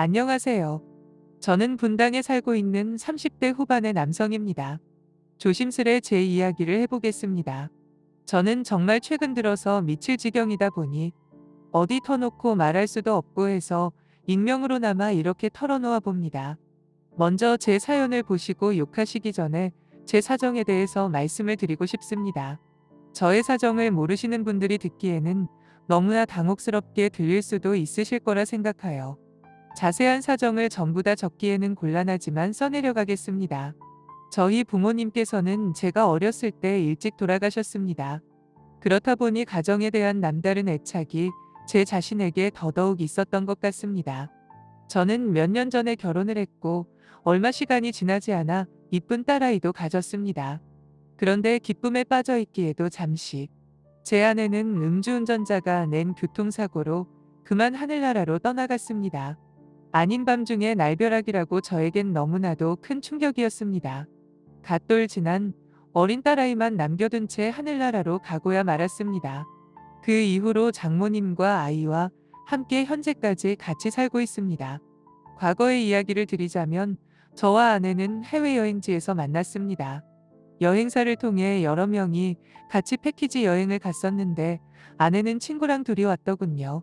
안녕하세요. 저는 분당에 살고 있는 30대 후반의 남성입니다. 조심스레 제 이야기를 해보겠습니다. 저는 정말 최근 들어서 미칠 지경이다 보니 어디 터놓고 말할 수도 없고 해서 익명으로나마 이렇게 털어놓아 봅니다. 먼저 제 사연을 보시고 욕하시기 전에 제 사정에 대해서 말씀을 드리고 싶습니다. 저의 사정을 모르시는 분들이 듣기에는 너무나 당혹스럽게 들릴 수도 있으실 거라 생각하여 자세한 사정을 전부 다 적기에는 곤란하지만 써내려가겠습니다. 저희 부모님께서는 제가 어렸을 때 일찍 돌아가셨습니다. 그렇다 보니 가정에 대한 남다른 애착이 제 자신에게 더더욱 있었던 것 같습니다. 저는 몇 년 전에 결혼을 했고 얼마 시간이 지나지 않아 이쁜 딸아이도 가졌습니다. 그런데 기쁨에 빠져 있기에도 잠시 제 아내는 음주운전자가 낸 교통사고로 그만 하늘나라로 떠나갔습니다. 아닌 밤중에 날벼락이라고 저에겐 너무나도 큰 충격이었습니다. 갓돌 지난 어린 딸아이만 남겨둔 채 하늘나라로 가고야 말았습니다. 그 이후로 장모님과 아이와 함께 현재까지 같이 살고 있습니다. 과거의 이야기를 드리자면 저와 아내는 해외여행지에서 만났습니다. 여행사를 통해 여러 명이 같이 패키지 여행을 갔었는데 아내는 친구랑 둘이 왔더군요.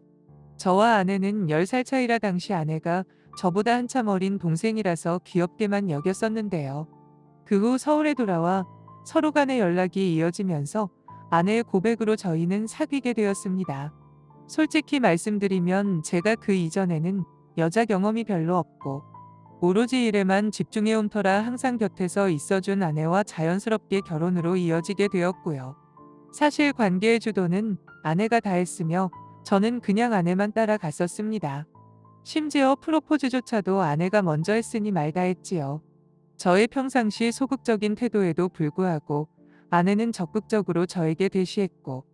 저와 아내는 10살 차이라 당시 아내가 저보다 한참 어린 동생이라서 귀엽게만 여겼었는데요. 그 후 서울에 돌아와 서로 간의 연락이 이어지면서 아내의 고백으로 저희는 사귀게 되었습니다. 솔직히 말씀드리면 제가 그 이전에는 여자 경험이 별로 없고 오로지 일에만 집중해온 터라 항상 곁에서 있어준 아내와 자연스럽게 결혼으로 이어지게 되었고요. 사실 관계의 주도는 아내가 다 했으며 저는 그냥 아내만 따라갔었습니다. 심지어 프로포즈조차도 아내가 먼저 했으니 말 다 했지요. 저의 평상시 소극적인 태도에도 불구하고 아내는 적극적으로 저에게 대시했고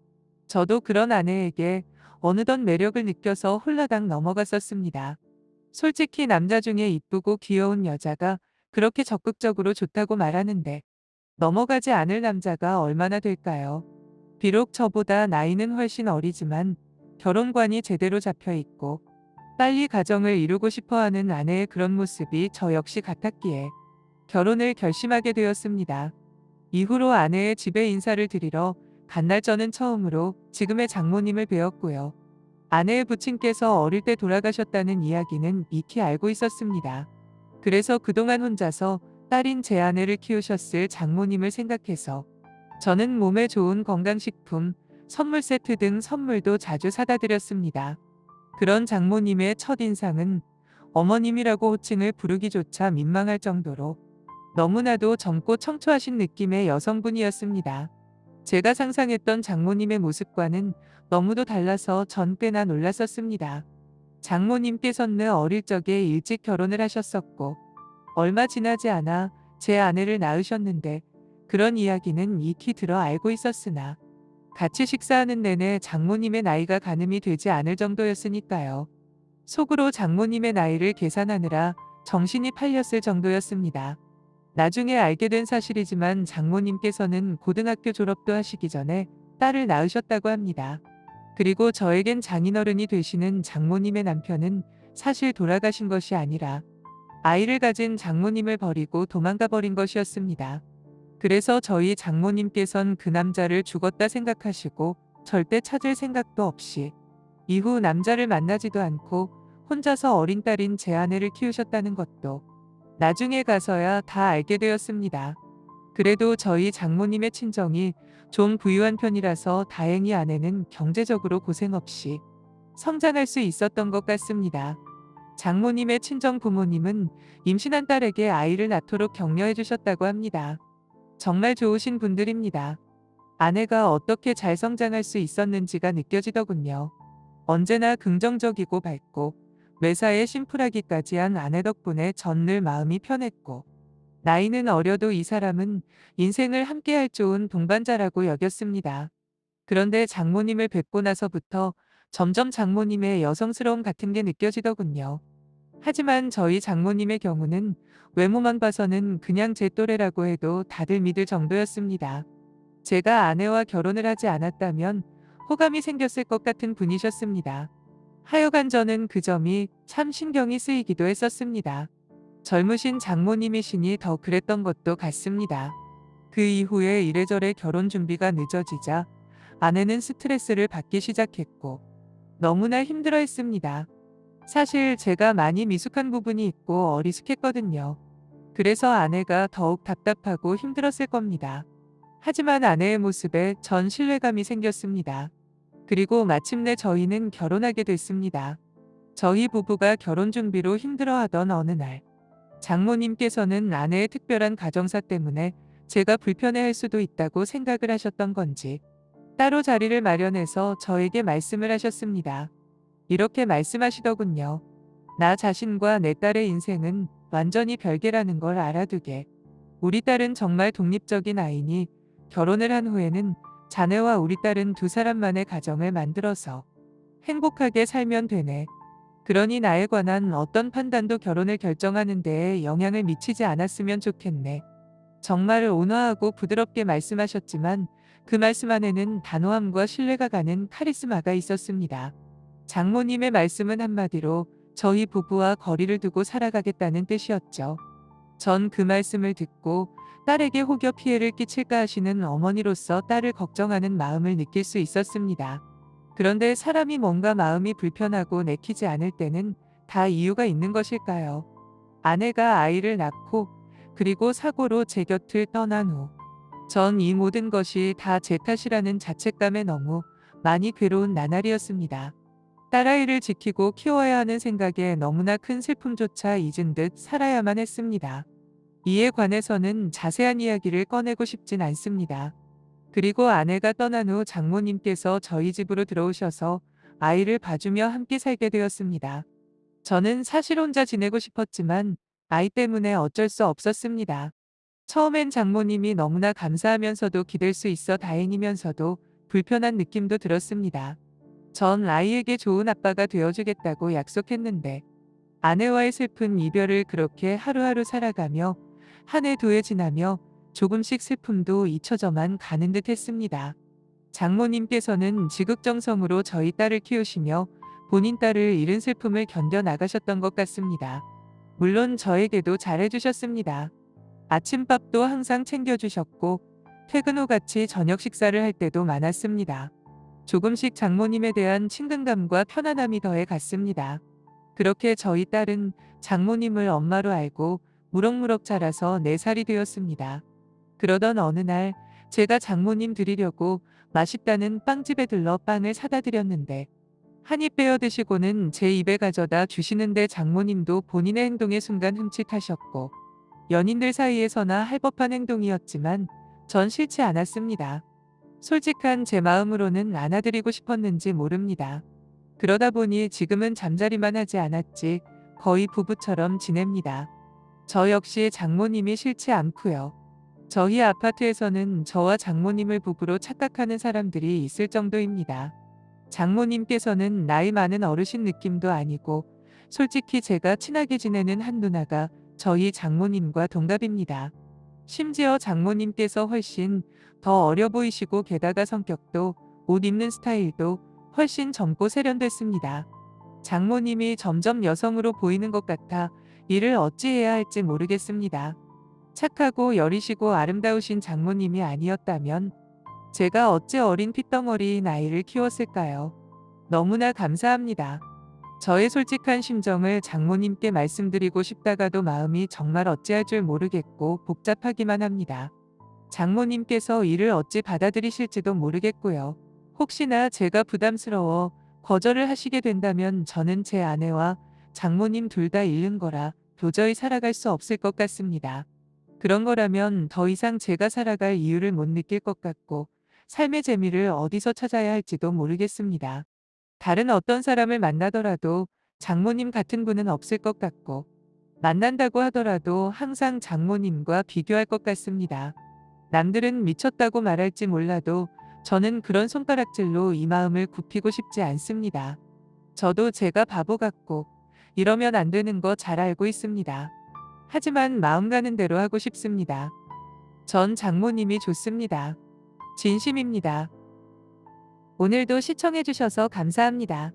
저도 그런 아내에게 어느덧 매력을 느껴서 홀라당 넘어갔었습니다. 솔직히 남자 중에 이쁘고 귀여운 여자가 그렇게 적극적으로 좋다고 말하는데 넘어가지 않을 남자가 얼마나 될까요? 비록 저보다 나이는 훨씬 어리지만 결혼관이 제대로 잡혀 있고 빨리 가정을 이루고 싶어하는 아내의 그런 모습이 저 역시 같았기에 결혼을 결심하게 되었습니다. 이후로 아내의 집에 인사를 드리러 간 날 저는 처음으로 지금의 장모님을 뵈었고요. 아내의 부친께서 어릴 때 돌아가셨다는 이야기는 익히 알고 있었습니다. 그래서 그동안 혼자서 딸인 제 아내를 키우셨을 장모님을 생각해서 저는 몸에 좋은 건강식품, 선물 세트 등 선물도 자주 사다 드렸습니다. 그런 장모님의 첫인상은 어머님이라고 호칭을 부르기조차 민망할 정도로 너무나도 젊고 청초하신 느낌의 여성분이었습니다. 제가 상상했던 장모님의 모습과는 너무도 달라서 전 꽤나 놀랐었습니다. 장모님께서는 어릴 적에 일찍 결혼을 하셨었고 얼마 지나지 않아 제 아내를 낳으셨는데 그런 이야기는 익히 들어 알고 있었으나 같이 식사하는 내내 장모님의 나이가 가늠이 되지 않을 정도였으니까요. 속으로 장모님의 나이를 계산하느라 정신이 팔렸을 정도였습니다. 나중에 알게 된 사실이지만 장모님께서는 고등학교 졸업도 하시기 전에 딸을 낳으셨다고 합니다. 그리고 저에겐 장인어른이 되시는 장모님의 남편은 사실 돌아가신 것이 아니라 아이를 가진 장모님을 버리고 도망가 버린 것이었습니다. 그래서 저희 장모님께선 그 남자를 죽었다 생각하시고 절대 찾을 생각도 없이 이후 남자를 만나지도 않고 혼자서 어린 딸인 제 아내를 키우셨다는 것도 나중에 가서야 다 알게 되었습니다. 그래도 저희 장모님의 친정이 좀 부유한 편이라서 다행히 아내는 경제적으로 고생 없이 성장할 수 있었던 것 같습니다. 장모님의 친정 부모님은 임신한 딸에게 아이를 낳도록 격려해 주셨다고 합니다. 정말 좋으신 분들입니다. 아내가 어떻게 잘 성장할 수 있었는지가 느껴지더군요. 언제나 긍정적이고 밝고 매사에 심플하기까지 한 아내 덕분에 전 늘 마음이 편했고 나이는 어려도 이 사람은 인생을 함께할 좋은 동반자라고 여겼습니다. 그런데 장모님을 뵙고 나서부터 점점 장모님의 여성스러움 같은 게 느껴지더군요. 하지만 저희 장모님의 경우는 외모만 봐서는 그냥 제 또래라고 해도 다들 믿을 정도였습니다. 제가 아내와 결혼을 하지 않았다면 호감이 생겼을 것 같은 분이셨습니다. 하여간 저는 그 점이 참 신경이 쓰이기도 했었습니다. 젊으신 장모님이시니 더 그랬던 것도 같습니다. 그 이후에 이래저래 결혼 준비가 늦어지자 아내는 스트레스를 받기 시작했고 너무나 힘들어했습니다. 사실 제가 많이 미숙한 부분이 있고 어리숙했거든요. 그래서 아내가 더욱 답답하고 힘들었을 겁니다. 하지만 아내의 모습에 전 신뢰감이 생겼습니다. 그리고 마침내 저희는 결혼하게 됐습니다. 저희 부부가 결혼 준비로 힘들어하던 어느 날, 장모님께서는 아내의 특별한 가정사 때문에 제가 불편해할 수도 있다고 생각을 하셨던 건지 따로 자리를 마련해서 저에게 말씀을 하셨습니다. 이렇게 말씀하시더군요. 나 자신과 내 딸의 인생은 완전히 별개라는 걸 알아두게. 우리 딸은 정말 독립적인 아이니 결혼을 한 후에는 자네와 우리 딸은 두 사람만의 가정을 만들어서 행복하게 살면 되네. 그러니 나에 관한 어떤 판단도 결혼을 결정하는 데에 영향을 미치지 않았으면 좋겠네. 정말 온화하고 부드럽게 말씀하셨지만 그 말씀 안에는 단호함과 신뢰가 가는 카리스마가 있었습니다. 장모님의 말씀은 한마디로 저희 부부와 거리를 두고 살아가겠다는 뜻이었죠. 전 그 말씀을 듣고 딸에게 혹여 피해를 끼칠까 하시는 어머니로서 딸을 걱정하는 마음을 느낄 수 있었습니다. 그런데 사람이 뭔가 마음이 불편하고 내키지 않을 때는 다 이유가 있는 것일까요? 아내가 아이를 낳고 그리고 사고로 제 곁을 떠난 후 전 이 모든 것이 다 제 탓이라는 자책감에 너무 많이 괴로운 나날이었습니다. 딸아이를 지키고 키워야 하는 생각에 너무나 큰 슬픔조차 잊은 듯 살아야만 했습니다. 이에 관해서는 자세한 이야기를 꺼내고 싶진 않습니다. 그리고 아내가 떠난 후 장모님께서 저희 집으로 들어오셔서 아이를 봐주며 함께 살게 되었습니다. 저는 사실 혼자 지내고 싶었지만 아이 때문에 어쩔 수 없었습니다. 처음엔 장모님이 너무나 감사하면서도 기댈 수 있어 다행이면서도 불편한 느낌도 들었습니다. 전 아이에게 좋은 아빠가 되어주겠다고 약속했는데 아내와의 슬픈 이별을 그렇게 하루하루 살아가며 한 해 두 해 지나며 조금씩 슬픔도 잊혀져만 가는 듯 했습니다. 장모님께서는 지극정성으로 저희 딸을 키우시며 본인 딸을 잃은 슬픔을 견뎌 나가셨던 것 같습니다. 물론 저에게도 잘해주셨습니다. 아침밥도 항상 챙겨주셨고 퇴근 후 같이 저녁 식사를 할 때도 많았습니다. 조금씩 장모님에 대한 친근감과 편안함이 더해 갔습니다. 그렇게 저희 딸은 장모님을 엄마로 알고 무럭무럭 자라서 4살이 되었습니다. 그러던 어느 날 제가 장모님 드리려고 맛있다는 빵집에 들러 빵을 사다 드렸는데 한 입 빼어 드시고는 제 입에 가져다 주시는데 장모님도 본인의 행동에 순간 흠칫하셨고 연인들 사이에서나 할 법한 행동이었지만 전 싫지 않았습니다. 솔직한 제 마음으로는 안아드리고 싶었는지 모릅니다. 그러다 보니 지금은 잠자리만 하지 않았지 거의 부부처럼 지냅니다. 저 역시 장모님이 싫지 않고요. 저희 아파트에서는 저와 장모님을 부부로 착각하는 사람들이 있을 정도입니다. 장모님께서는 나이 많은 어르신 느낌도 아니고 솔직히 제가 친하게 지내는 한 누나가 저희 장모님과 동갑입니다. 심지어 장모님께서 훨씬 더 어려 보이시고 게다가 성격도 옷 입는 스타일도 훨씬 젊고 세련됐습니다. 장모님이 점점 여성으로 보이는 것 같아 이를 어찌해야 할지 모르겠습니다. 착하고 여리시고 아름다우신 장모님이 아니었다면 제가 어찌 어린 핏덩어리인 아이를 키웠을까요? 너무나 감사합니다. 저의 솔직한 심정을 장모님께 말씀드리고 싶다가도 마음이 정말 어찌할 줄 모르겠고 복잡하기만 합니다. 장모님께서 이를 어찌 받아들이실지도 모르겠고요. 혹시나 제가 부담스러워 거절을 하시게 된다면 저는 제 아내와 장모님 둘 다 잃는 거라 도저히 살아갈 수 없을 것 같습니다. 그런 거라면 더 이상 제가 살아갈 이유를 못 느낄 것 같고 삶의 재미를 어디서 찾아야 할지도 모르겠습니다. 다른 어떤 사람을 만나더라도 장모님 같은 분은 없을 것 같고 만난다고 하더라도 항상 장모님과 비교할 것 같습니다. 남들은 미쳤다고 말할지 몰라도 저는 그런 손가락질로 이 마음을 굽히고 싶지 않습니다. 저도 제가 바보 같고 이러면 안 되는 거 잘 알고 있습니다. 하지만 마음 가는 대로 하고 싶습니다. 전 장모님이 좋습니다. 진심입니다. 오늘도 시청해주셔서 감사합니다.